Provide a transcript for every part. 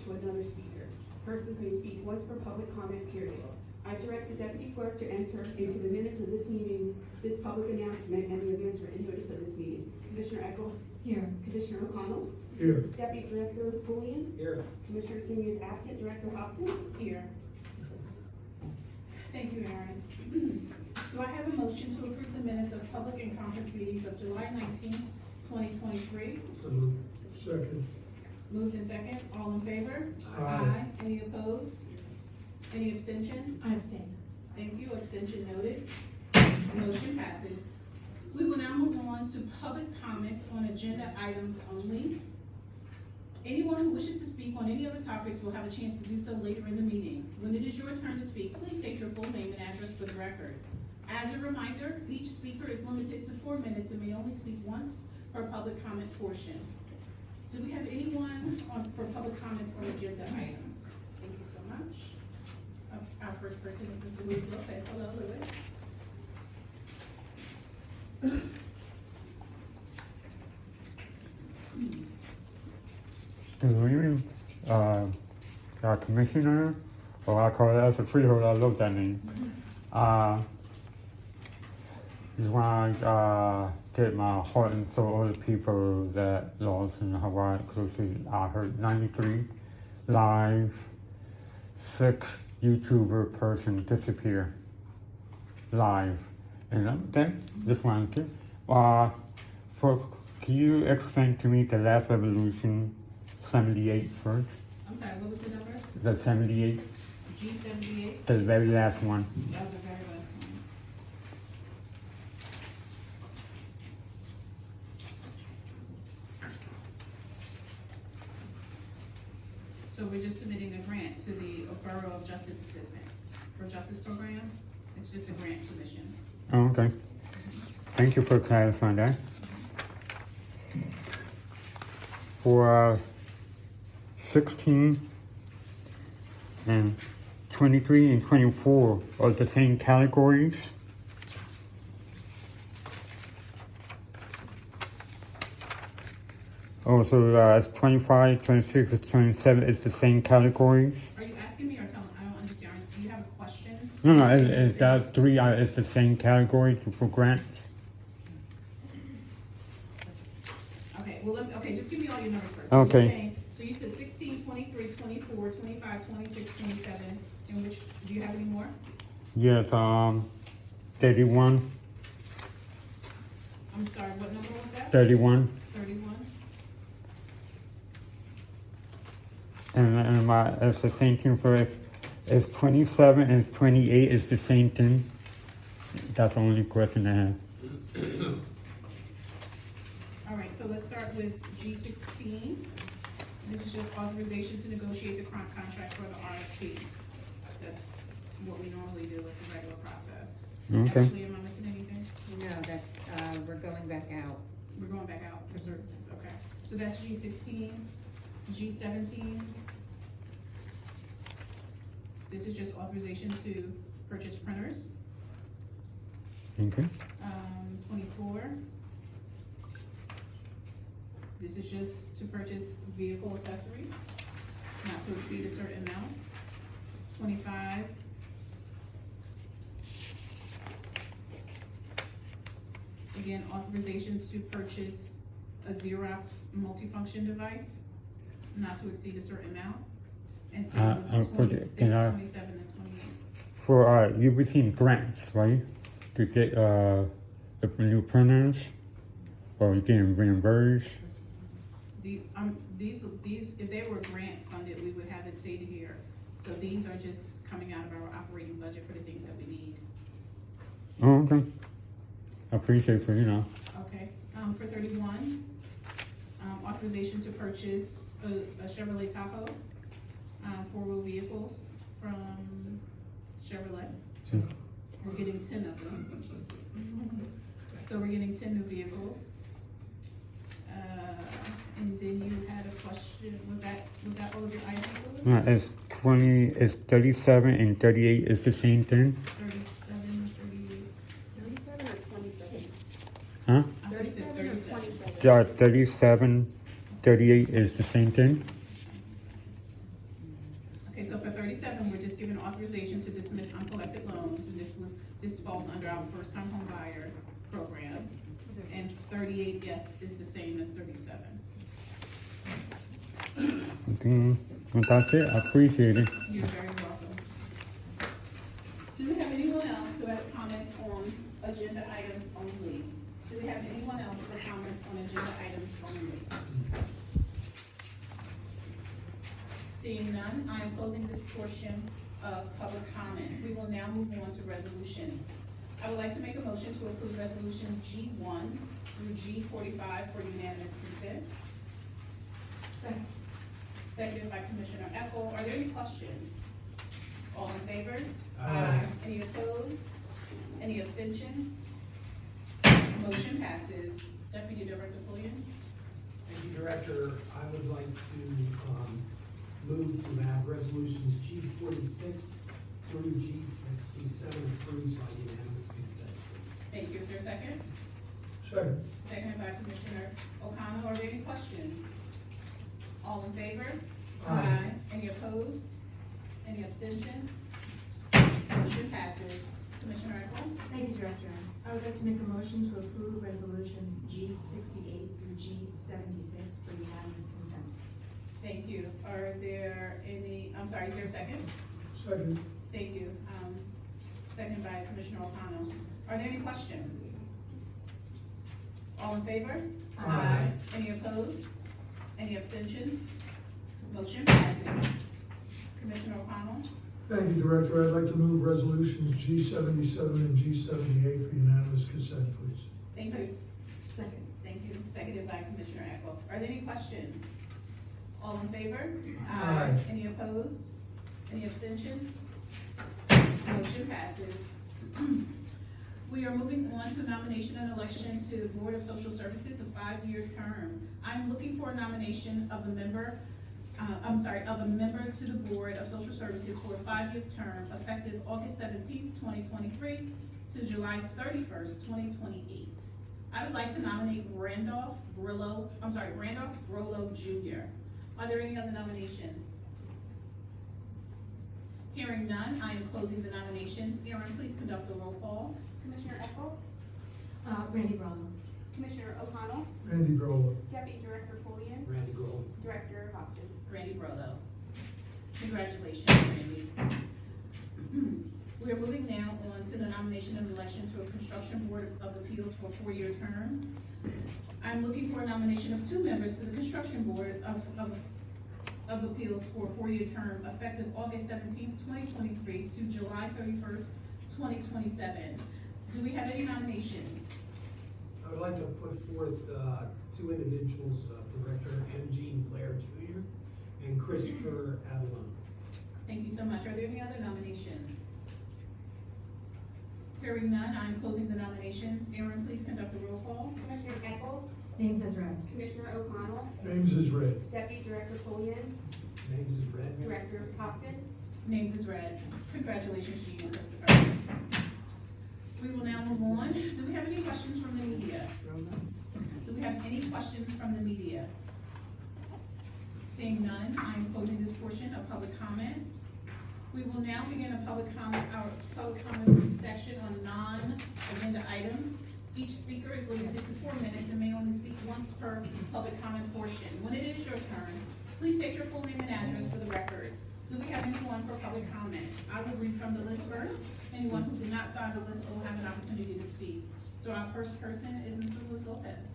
to another speaker. Persons may speak once per public comment period. I direct the deputy clerk to enter into the minutes of this meeting, this public announcement, and the events written notice of this meeting. Commissioner Eckel? Here. Commissioner O'Connell? Here. Deputy Director Bullion? Here. Commissioner Singh is absent. Director Hobson? Here. Thank you, Aaron. Do I have a motion to approve the minutes of public and conference meetings of July 19th, 2023? So moved. Second. Moved in second. All in favor? Aye. Any opposed? Any abstentions? I abstain. Thank you. Abstention noted. Motion passes. We will now move on to public comments on agenda items only. Anyone who wishes to speak on any other topics will have a chance to do so later in the meeting. When it is your turn to speak, please state your full name and address for the record. As a reminder, each speaker is limited to 4 minutes and may only speak once per public comment portion. Do we have anyone for public comments on agenda items? Thank you so much. Our first person is Mr. Luis Lopez. Hello, Luis. Good evening, Commissioner, or I call it as a freeholder, I love that name. Just want to get my heart and soul of the people that lost in Hawaii, close to, I heard 93 live, 6 YouTuber person disappear live. And then, just wanted to, can you explain to me the last revolution, 78 first? I'm sorry, what was the number? The 78, G78? the very last one. That was the very last one. So we're just submitting a grant to the Borough of Justice Assistance for justice programs. It's just a grant submission. Oh, okay. Thank you for clarifying that. For 16 and 23 and 24 are the same categories. Oh, so 25, 26, and 27 is the same categories? Are you asking me or telling? I don't understand. Do you have a question? No, is that 3 is the same category for grants? Okay, well, okay, just give me all your numbers first. Okay. So you're saying, so you said 16, 23, 24, 25, 26, 27, and which, do you have any more? Yes, 31, I'm sorry, what number was that? 31. 31? And it's the same thing for if 27 and 28 is the same thing. That's the only question I have. All right, so let's start with G16. This is just authorization to negotiate the contract for the RFP. That's what we normally do, it's a regular process. Okay. Ashley, am I missing anything? No, that's, we're going back out. We're going back out for services, okay. So that's G16, G17. This is just authorization to purchase printers. Okay. 24. This is just to purchase vehicle accessories, not to exceed a certain amount. 25. Again, authorization to purchase a Xerox multifunction device, not to exceed a certain amount. And so with 26, 27, and 28. For you receive grants, right? To get the new printers, or you getting reimbursed. These, if they were grant funded, we would have it stated here. So these are just coming out of our operating budget for the things that we need. Oh, okay. I appreciate for Okay, for 31, authorization to purchase a Chevrolet Tahoe, 4-wheel vehicles from Chevrolet. We're getting 10 of them. So we're getting 10 new vehicles. And then you had a question, was that all of your items? It's 20, it's 37 and 38 is the same thing. 37, 38. 37 or 27? Huh? 37 or 27. Yeah, 37, 38 is the same thing. Okay, so for 37, we're just giving authorization to dismiss uncollected loans, and this falls under our first-time home buyer program. And 38, yes, is the same as 37. Well, that's it. I appreciate it. You're very welcome. Do we have anyone else who has comments on agenda items only? Do we have anyone else for comments on agenda items only? Seeing none, I am closing this portion of public comment. We will now move on to resolutions. I would like to make a motion to approve resolutions G1 through G45 for unanimous consent. Second. Seconded by Commissioner Eckel. Are there any questions? All in favor? Aye. Any opposed? Any abstentions? Motion passes. Deputy Director Pulliam? Thank you, Director. I would like to move to have resolutions G46 through G67 approved by unanimous consent. Thank you. Is there a second? Second. Seconded by Commissioner O'Connell. Are there any questions? All in favor? Aye. Any opposed? Any abstentions? Motion passes. Commissioner Eckel? Thank you, Director. I would like to make a motion to approve resolutions G68 through G76 for unanimous consent. Thank you. Are there any, I'm sorry, is there a second? Second. Thank you. Seconded by Commissioner O'Connell. Are there any questions? All in favor? Aye. Any opposed? Any abstentions? Motion passes. Commissioner O'Connell? Thank you, Director. I'd like to move resolutions G77 and G78 for unanimous consent, please. Thank you. Second. Thank you. Seconded by Commissioner Eckel. Are there any questions? All in favor? Aye. Any opposed? Any abstentions? Motion passes. We are moving on to nomination and election to the Board of Social Services, a 5-year term. I'm looking for a nomination of a member, of a member to the Board of Social Services for a 5-year term effective August 17th, 2023 to July 31st, 2028. I would like to nominate Randolph Grollo Jr. Are there any other nominations? Hearing none, I am closing the nominations. Aaron, please conduct the roll call. Commissioner Eckel? Randy Brollo. Commissioner O'Connell? Randy Brola. Deputy Director Pulliam? Randy Grohl. Director Hobson? Randy Brollo. Congratulations, Randy. We are moving now on to the nomination and election to a Construction Board of Appeals for a 4-year term. I'm looking for a nomination of 2 members to the Construction Board of Appeals for a 4-year term effective August 17th, 2023 to July 31st, 2027. Do we have any nominations? I would like to put forth 2 individuals, Director M. Gene Blair Jr. and Christopher Adelon. Thank you so much. Are there any other nominations? Hearing none, I am closing the nominations. Aaron, please conduct the roll call. Commissioner Eckel? Names as read. Commissioner O'Connell? Names is read. Deputy Director Pulliam? Names is read. Director Hobson? Names is read. Congratulations to you, Christopher. We will now move on. Do we have any questions from the media? Do we have any questions from the media? Seeing none, I am closing this portion of public comment. We will now begin our public comment section on non-agenda items. Each speaker is limited to 4 minutes and may only speak once per public comment portion. When it is your turn, please state your full name and address for the record. Do we have anyone for public comment? I will read from the list first. Anyone who did not sign the list will have an opportunity to speak. So our first person is Mr. Luis Lopez.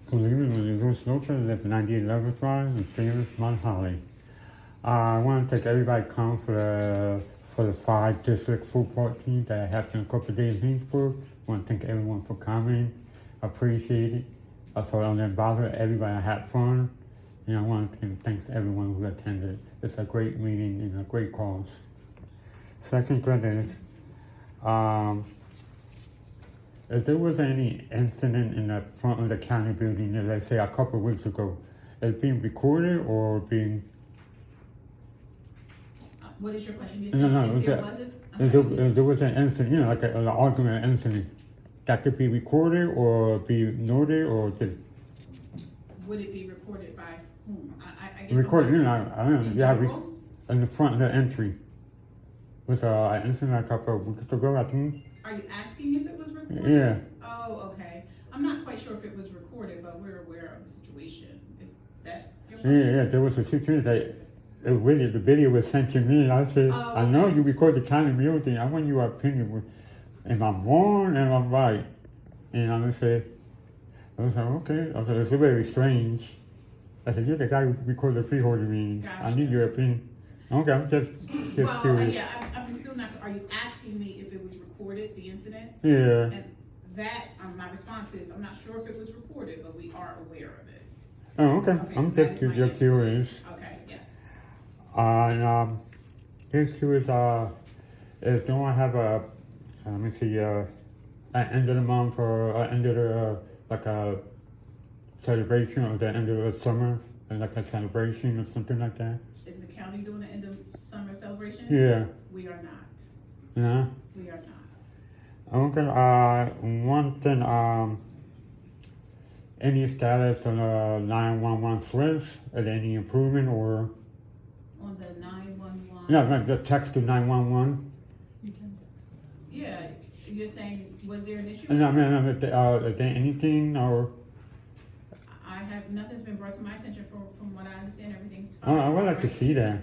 Good evening, Luis Lopez at 9811 Drive in Phoenix, Mount Holly. I want to thank everybody come for the 5 district football team that happened a couple of days in Hinsburg. I want to thank everyone for coming. Appreciate it. Also, I didn't bother everybody. I had fun. And I want to thank everyone who attended. It's a great meeting and a great cause. Second question is, if there was any incident in the front of the county building, let's say a couple of weeks ago, is it being recorded or being? What is your question? You No, said if there that- wasn't? If there was an incident, like an argument incident, that could be recorded or be noted or just Would it be recorded by whom? I guess. recorded, you know, I don't know, In yeah, general? in the front of the entry. Was an incident a couple of weeks ago, I think. Are you asking if it was recorded? Yeah. Oh, okay. I'm not quite sure if it was recorded, but we're aware of the situation. Is that your Yeah, question? yeah, there was a situation that the video was sent to me. I said, Oh, I know okay. you record the county meal thing. I want your opinion. Am I wrong? Am I right? And I said, okay. I said, it's very strange. I said, you're the guy who recorded the freeholder meeting. I need your opinion. Okay, I'm just Well, curious. yeah, I'm still not, are you asking me if it was recorded, the incident? Yeah. And that, my response is, I'm not sure if it was recorded, but we are aware of it. Oh, okay. Okay, I'm so that just is my answer. curious. Okay, yes. And just curious, is don't I have a, let me see, an end of the month or end of the, like a celebration or the end of the summer, and like a celebration or something like that? Is the county doing the end of summer celebration? Yeah. We are not. No? We are not. Okay, one thing, any status on the 911 switch? Is there any improvement or, On the 911? no, like the text to 911? Yeah, you're saying, was there an issue? No, is there anything or? I have, nothing's been brought to my attention from what I understand, everything's fine. Oh, I would like to right? see that.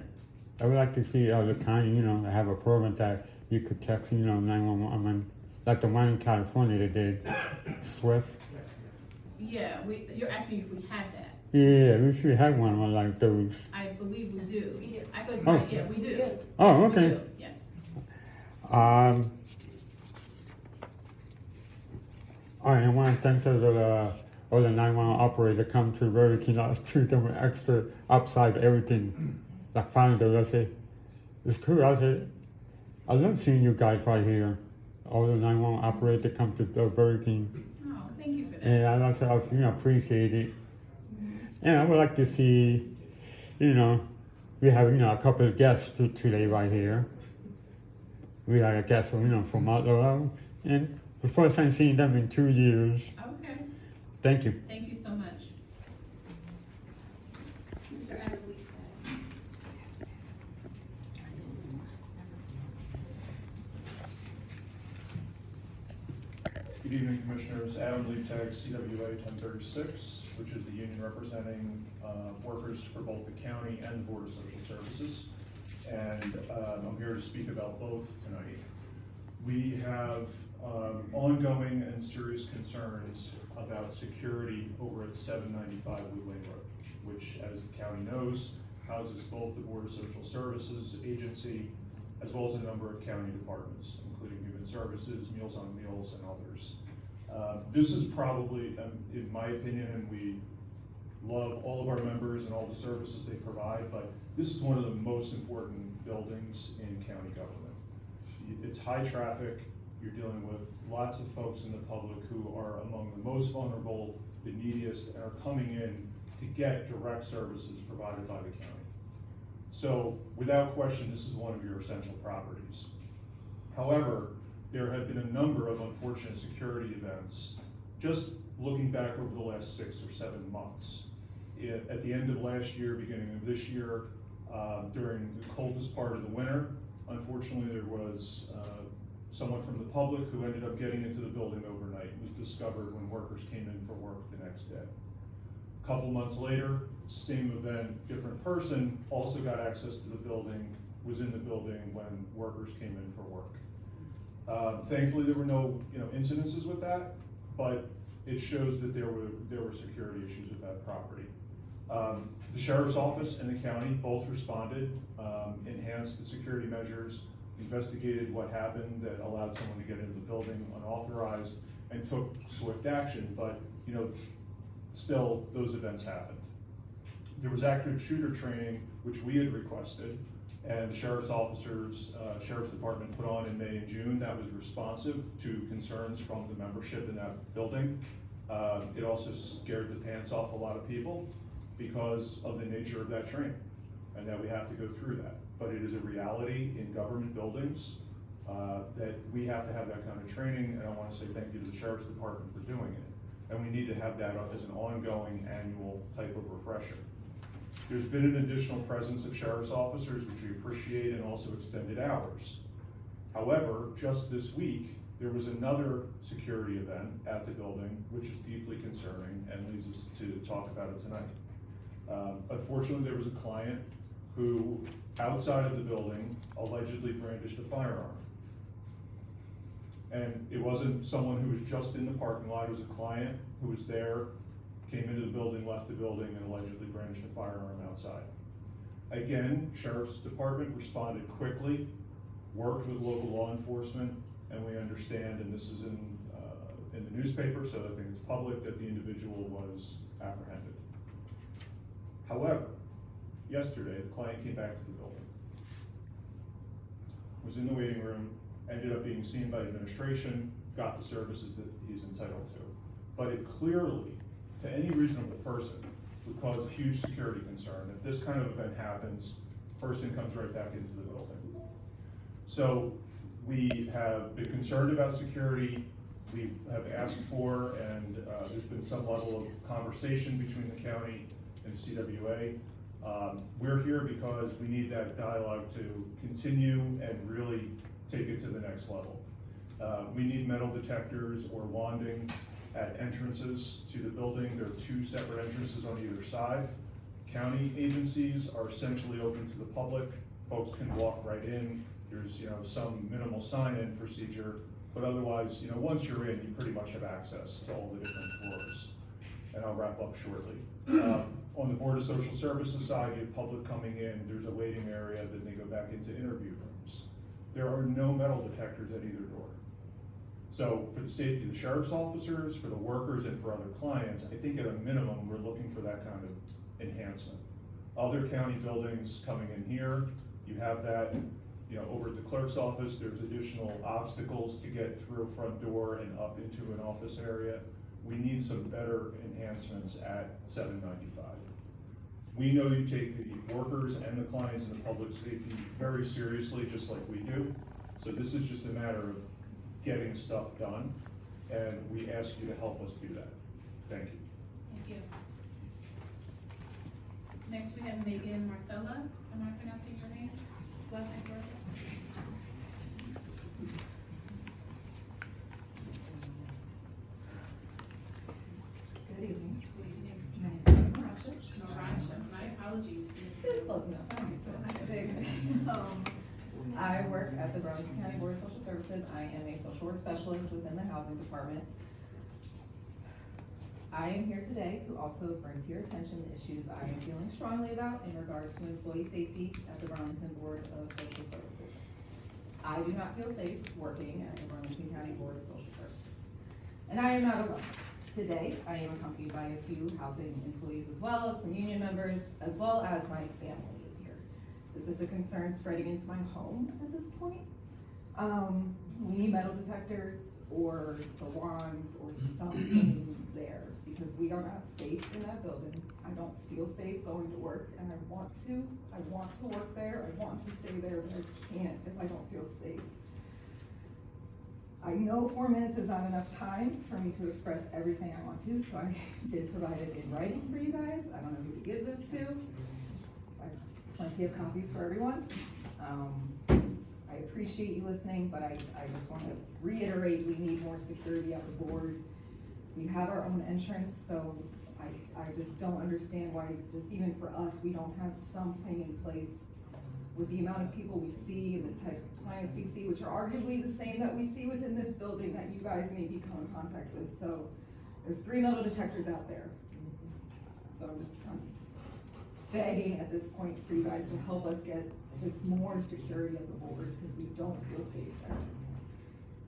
I would like to see the county, you know, have a program that you could text, you know, 911. I mean, like the one in California they did, Swift. Yeah, you're asking if we have that. Yeah, we should have one like those. I believe we do. I thought, Oh. right, yeah, we do. Oh, Yes, we okay. do, yes. All right, and one thanks to the all the 911 operators that come to Burger King, I treat them with extra upside everything. Like finally, those I say, it's cool. I said, I love seeing you guys right here. All the 911 operators that come to Burger King. Oh, thank you for that. And I like to, you know, appreciate it. And I would like to see, you know, we have, you know, a couple of guests today right here. We had a guest, you know, from Outlaw, and the first time seeing them in 2 years. Okay, Thank you. thank you so much. Mr. Adam Liebtag. Good evening, Commissioners. Adam Liebtag, CWA 1036, which is the union representing workers for both the county and the Board of Social Services. And I'm here to speak about both tonight. We have ongoing and serious concerns about security over at 795 Woodland Road, which, as the county knows, houses both the Board of Social Services agency as well as a number of county departments, including Human Services, Meals on Wheels, and others. This is probably, in my opinion, and we love all of our members and all the services they provide, but this is one of the most important buildings in county government. It's high traffic, you're dealing with lots of folks in the public who are among the most vulnerable, the neediest, and are coming in to get direct services provided by the county. So, without question, this is one of your essential properties. However, there have been a number of unfortunate security events, just looking back over the last 6 or 7 months. At the end of last year, beginning of this year, during the coldest part of the winter, unfortunately there was someone from the public who ended up getting into the building overnight. It was discovered when workers came in for work the next day. A couple months later, same event, different person, also got access to the building, was in the building when workers came in for work. Thankfully, there were no incidences with that, but it shows that there were security issues with that property. The sheriff's office and the county both responded, enhanced the security measures, investigated what happened that allowed someone to get into the building unauthorized, and took swift action. But still, those events happened. There was active shooter training, which we had requested, and the sheriff's sheriff's department put on in May and June. That was responsive to concerns from the membership in that building. It also scared the pants off a lot of people because of the nature of that training, and that we have to go through that. But it is a reality in government buildings that we have to have that kind of training, and I wanna say thank you to the Sheriff's Department for doing it. And we need to have that as an ongoing annual type of refresher. There's been an additional presence of sheriff's officers, which we appreciate, and also extended hours. However, just this week, there was another security event at the building, which is deeply concerning and leads us to talk about it tonight. Unfortunately, there was a client who, outside of the building, allegedly brandished a firearm. And it wasn't someone who was just in the parking lot, it was a client who was there, came into the building, left the building, and allegedly brandished a firearm outside. Again, Sheriff's Department responded quickly, worked with local law enforcement, and we understand, and this is in the newspaper, so I think it's public, that the individual was apprehended. However, yesterday, the client came back to the building, was in the waiting room, ended up being seen by administration, got the services that he's entitled to. But it clearly, to any reasonable person, would cause a huge security concern. If this kind of event happens, person comes right back into the building. So we have been concerned about security. We have asked for, and there's been some level of conversation between the county and CWA. We're here because we need that dialogue to continue and really take it to the next level. We need metal detectors or wanding at entrances to the building. There are 2 separate entrances on either side. County agencies are essentially open to the public. Folks can walk right in. There's some minimal sign-in procedure, but otherwise, once you're in, you pretty much have access to all the different floors. And I'll wrap up shortly. On the Board of Social Services side, you have public coming in. There's a waiting area, then they go back into interview rooms. There are no metal detectors at either door. So for the safety of the sheriff's officers, for the workers, and for other clients, I think at a minimum, we're looking for that kind of enhancement. Other county buildings coming in here, you have that, over at the clerk's office, there's additional obstacles to get through a front door and up into an office area. We need some better enhancements at 795. We know you take the workers and the clients and the public safety very seriously, just like we do. So this is just a matter of getting stuff done, and we ask you to help us do that. Thank you. Thank you. Next, we have Megan Marcella. Am I pronouncing your name? Last name correctly? Good evening. My apologies. It's close enough. I'm used to it. I work at the Burlington County Board of Social Services. I am a social work specialist within the housing department. I am here today to also bring to your attention the issues I am feeling strongly about in regards to employee safety at the Burlington Board of Social Services. I do not feel safe working at the Burlington County Board of Social Services. And I am not alone. Today, I am accompanied by a few housing employees as well as some union members, as well as my family is here. This is a concern spreading into my home at this point. We need metal detectors or the wands or something there because we are not safe in that building. I don't feel safe going to work, and I want to work there, I want to stay there, but I can't if I don't feel safe. I know 4 minutes is not enough time for me to express everything I want to, so I did provide it in writing for you guys. I don't know who to give this to. I have plenty of copies for everyone. I appreciate you listening, but I just want to reiterate, we need more security at the board. We have our own entrance, so I just don't understand why, just even for us, we don't have something in place with the amount of people we see and the types of clients we see, which are arguably the same that we see within this building that you guys may come in contact with. So there's 3 metal detectors out there. So I'm begging at this point for you guys to help us get just more security at the board because we don't feel safe there.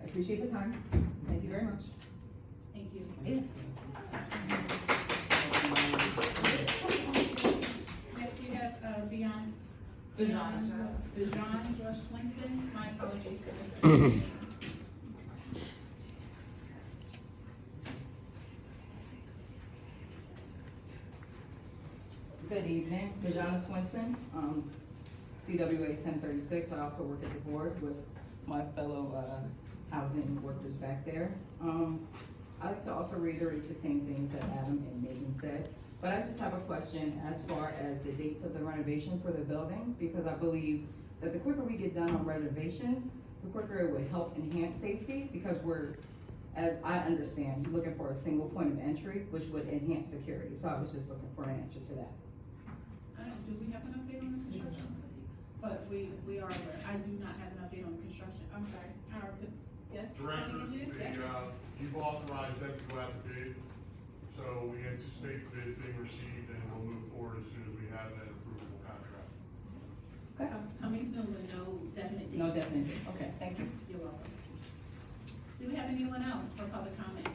I appreciate the time. Thank you very much. Thank you. Yeah. Next, we have Bijan Josh Swinson. My apologies for this. Good evening, Bijan Swinson, CWA 1036. I also work at the board with my fellow, housing workers back there. I'd like to also reiterate the same things that Adam and Megan said, but I just have a question as far as the dates of the renovation for the building, because I believe that the quicker we get done on renovations, the quicker it would help enhance safety, because we're, as I understand, looking for a single point of entry, which would enhance security. So I was just looking for an answer to that. Do we have an update on the construction? But we are aware, I do not have an update on the construction, I'm sorry, yes? Director, County engineer? Yes. you've authorized them to go out to bid, so we anticipate the bids being received, and we'll move forward as soon as we have that approvable contract. Okay. Coming soon with no definite date. No, definitely. Okay, thank you. You're welcome. Do we have anyone else for public comment?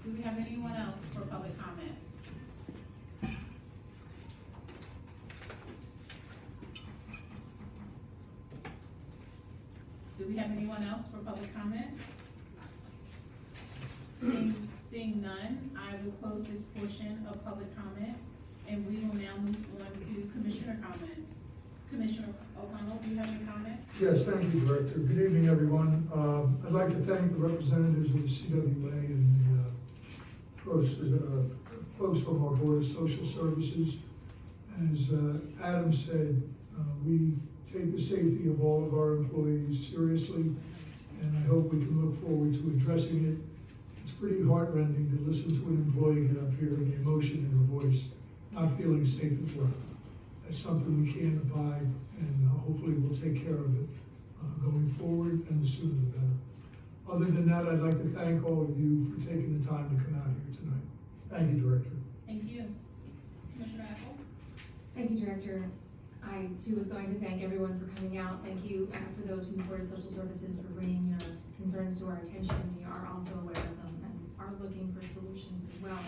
Do we have anyone else for public comment? Do we have anyone else for public comment? Seeing none, I will close this portion of public comment, and we will now move on to commissioner comments. Commissioner O'Connell, do you have any comments? Yes, thank you, Director. Good evening, everyone. I'd like to thank the representatives of the CWA and the folks from our Board of Social Services. As Adam said, we take the safety of all of our employees seriously, and I hope we can look forward to addressing it. It's pretty heartrending to listen to an employee get up here and the emotion in her voice, not feeling safe at work. That's something we can't abide, and hopefully we'll take care of it going forward, and the sooner the better. Other than that, I'd like to thank all of you for taking the time to come out here tonight. Thank you, Director. Thank you. Commissioner Apple? Thank you, Director. I too was going to thank everyone for coming out. Thank you for those from the Board of Social Services for bringing your concerns to our attention. We are also aware of them and are looking for solutions as well.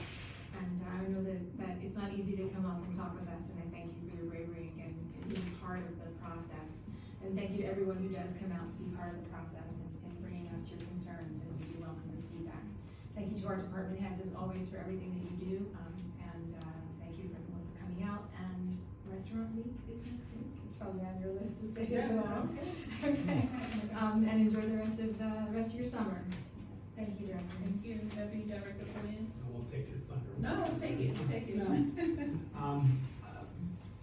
And I know that it's not easy to come up and talk with us, and I thank you for your bravery and being part of the process. And thank you to everyone who does come out to be part of the process and bringing us your concerns, and we do welcome the feedback. Thank you to our department heads as always for everything that you do, and thank you for everyone for coming out. And Restaurant Week is next week. It's probably on your list to say as well. Okay. And enjoy the rest of your summer. Thank you, Director. Thank you. Deputy Director Quinn? I won't take your thunder. No, take it.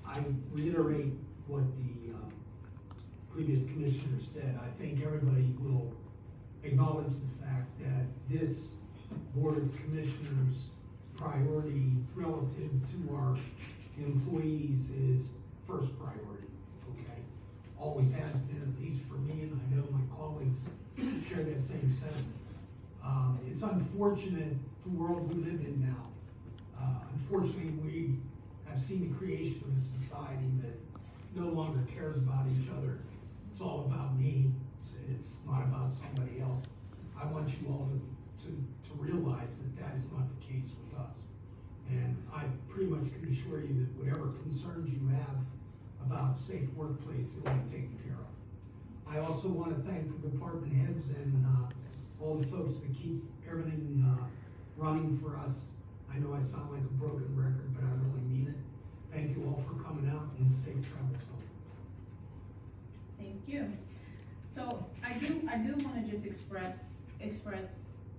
I reiterate what the previous commissioner said. I think everybody will acknowledge the fact that this Board of Commissioners' priority relative to our employees is first priority, okay? Always has been, at least for me, and I know my colleagues share that same sentiment. It's unfortunate the world we live in now. Unfortunately, we have seen the creation of a society that no longer cares about each other. It's all about me. It's not about somebody else. I want you all to realize that that is not the case with us. And I pretty much can assure you that whatever concerns you have about a safe workplace, it will be taken care of. I also want to thank the department heads and all the folks that keep everything running for us. I know I sound like a broken record, but I really mean it. Thank you all for coming out, and safe travels home. Thank you. So I do want to just express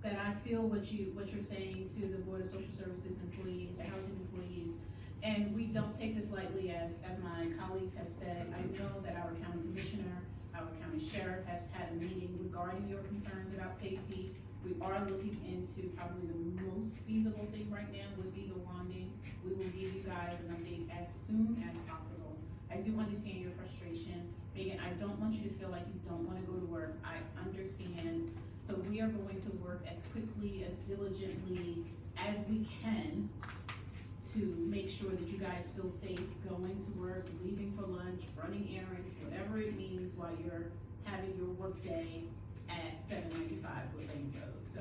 that I feel what you're saying to the Board of Social Services employees, the housing employees, and we don't take this lightly, as my colleagues have said. I know that our county commissioner, our county sheriff has had a meeting regarding your concerns about safety. We are looking into probably the most feasible thing right now would be the wanding. We will give you guys an update as soon as possible. I do understand your frustration. Megan, I don't want you to feel like you don't want to go to work. I understand. So we are going to work as quickly, as diligently as we can to make sure that you guys feel safe going to work, leaving for lunch, running errands, whatever it means while you're having your work day at 795 Woodland Road. So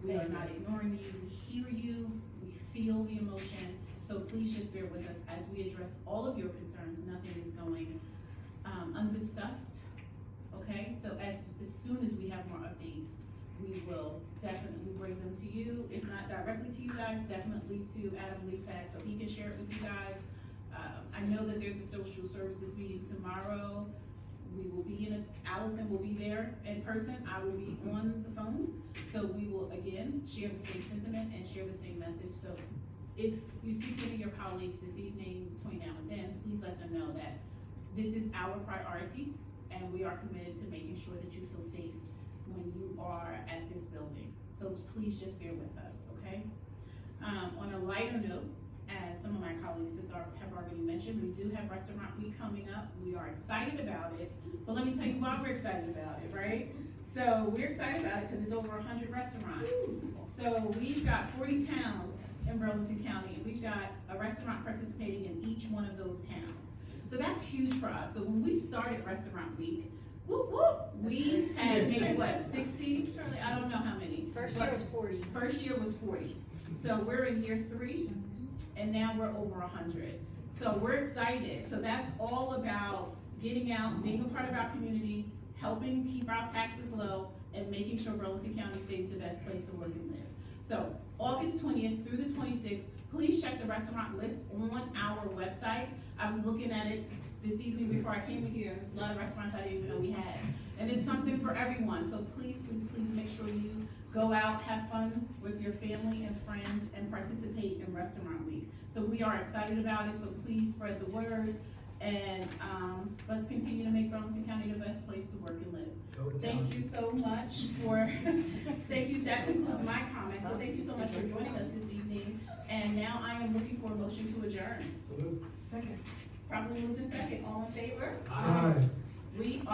we are not ignoring you. We hear you. We feel the emotion. So please just bear with us as we address all of your concerns. Nothing is going undiscussed. Okay, so as soon as we have more updates, we will definitely bring them to you. If not directly to you guys, definitely to Adam Liebtag so he can share it with you guys. I know that there's a social services meeting tomorrow. We will be Allison will be there in person, I will be on the phone. So we will, again, share the same sentiment and share the same message. So if you speak to any of your colleagues this evening, between now and then, please let them know that this is our priority, and we are committed to making sure that you feel safe when you are at this building. So please just bear with us, okay? On a lighter note, as some of my colleagues have already mentioned, we do have Restaurant Week coming up. We are excited about it, but let me tell you why we're excited about it, right? So we're excited about it because it's over 100 restaurants. So we've got 40 towns in Burlington County, and we've got a restaurant participating in each one of those towns. So that's huge for us. So when we started Restaurant Week, whoop, whoop, we had maybe what, 60? Shirley, I don't know how many. First year was 40. First year was 40. So we're in year 3, and now we're over 100. So we're excited. So that's all about getting out, being a part of our community, helping keep our taxes low, and making sure Burlington County stays the best place to work and live. So August 20th through the 26th, please check the restaurant list on our website. I was looking at it this evening before I came here. There's a lot of restaurants I didn't even know we had. And it's something for everyone. So please, please, please make sure you go out, have fun with your family and friends, and participate in Restaurant Week. So we are excited about it, so please spread the word, and let's continue to make Burlington County the best place to work and live. Thank you so much for, thank you, that concludes my comments. So thank you so much for joining us this evening. And now I am looking for a motion to adjourn. Second. Probably moved in second, all in favor? Aye. We are